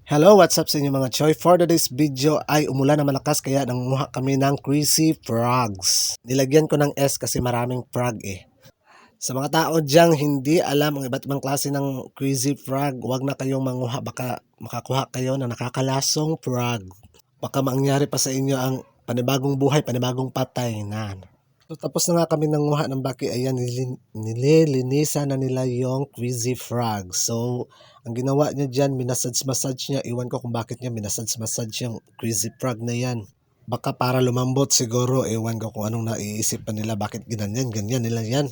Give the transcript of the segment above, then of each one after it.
Hello, what's up sa inyo mga choy? For today's video ay umulan na malakas kaya nanguha kami ng crazy frogs. Nilagyan ko ng S kasi maraming frog eh. Sa mga tao dyang hindi alam ang iba't ibang klase ng crazy frog, huwag na kayong manguha, baka makakuha kayo ng nakakalasong frog. Baka mangyari pa sa inyo ang panibagong buhay, panibagong patay na. So, tapos na nga kami nanguha ng baki, ayan, nililinisan na nila yung crazy frog. So, ang ginawa niya dyan, minasage-massage niya. Iwan ko kung bakit niya minasage-massage yung crazy frog na yan. Baka para lumambot siguro, iwan ko kung anong naiisip pa nila, bakit ganyan nila yan.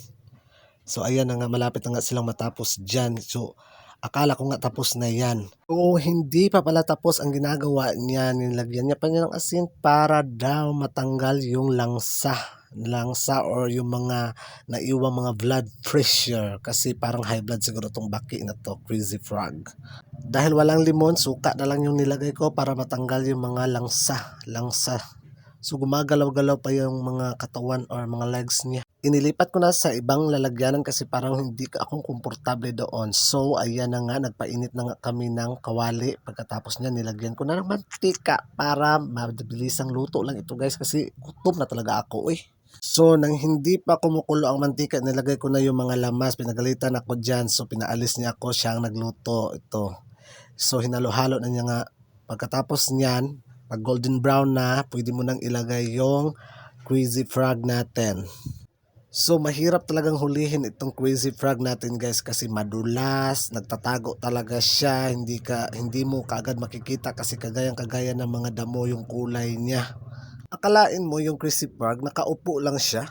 So, ayan na nga, malapit na nga silang matapos dyan. So, akala ko nga tapos na yan. Kung hindi pa pala tapos, ang ginagawa niya, nilagyan niya pa niya ng asin para daw matanggal yung langsa or yung mga naiwang mga blood pressure kasi parang high blood siguro tong baki na to, crazy frog. Dahil walang limon, suka na lang yung nilagay ko para matanggal yung mga langsa. So gumagalaw-galaw pa yung mga katawan or mga legs niya. Inilipat ko na sa ibang lalagyanan kasi parang hindi akong komportable doon. So ayan na nga, nagpainit na nga kami ng kawali. Pagkatapos niya, nilagyan ko na ng mantika para mabilisang luto lang ito guys kasi gutom na talaga ako eh. So nang hindi pa kumukulo ang mantika, nilagay ko na yung mga lamas. Pinagalitan ako dyan. So pinaalis niya ako, siyang nagluto ito. So hinalo-halo na niya nga. Pagkatapos niyan, pag golden brown na, pwede mo nang ilagay yung crazy frog natin. So mahirap talagang hulihin itong crazy frog natin guys kasi madulas, nagtatago talaga siya, hindi mo kaagad makikita kasi kagaya ng mga damo yung kulay niya. Akalain mo yung crazy frog nakaupo lang siya.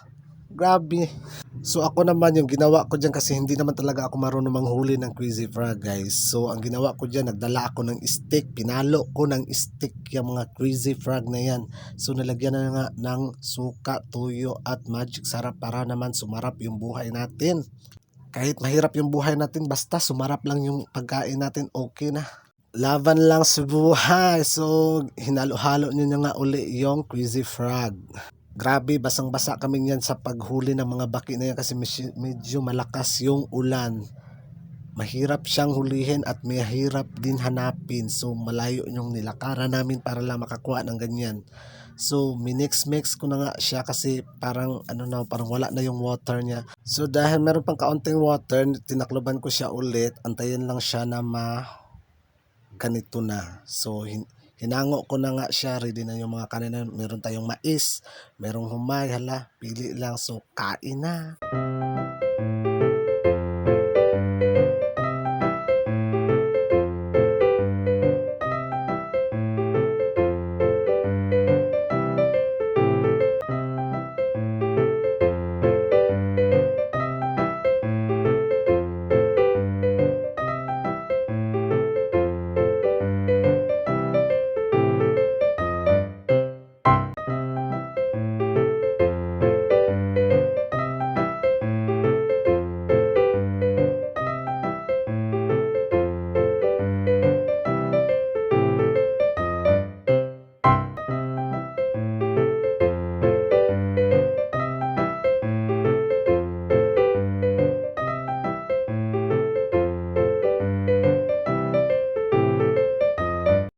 Grabe. So ako naman yung ginawa ko dyan kasi hindi naman talaga ako marunong manghuli ng crazy frog guys. So ang ginawa ko dyan, nagdala ako ng stick, pinalo ko ng stick yung mga crazy frog na yan. So nalagyan na nga ng suka, tuyo at magic sarap para naman sumarap yung buhay natin. Kahit mahirap yung buhay natin, basta sumarap lang yung pagkain natin, okay na. Laban lang sa buhay. So hinalo-halo niyo na nga uli yung crazy frog. Grabe, basang-basa kami niyan sa paghuli ng mga baki na yan kasi medyo malakas yung ulan. Mahirap siyang hulihin at mahirap din hanapin. So malayo yung nilakaran namin para lang makakuha ng ganyan. So minix-mix ko na nga siya kasi parang parang wala na yung water niya. So dahil meron pang kaunting water, tinakloban ko siya ulit. Antayin lang siya na ganito na. So hinango ko na nga siya, ready na yung mga kanina. Meron tayong mais, merong humay, hala, pili lang. So kain na.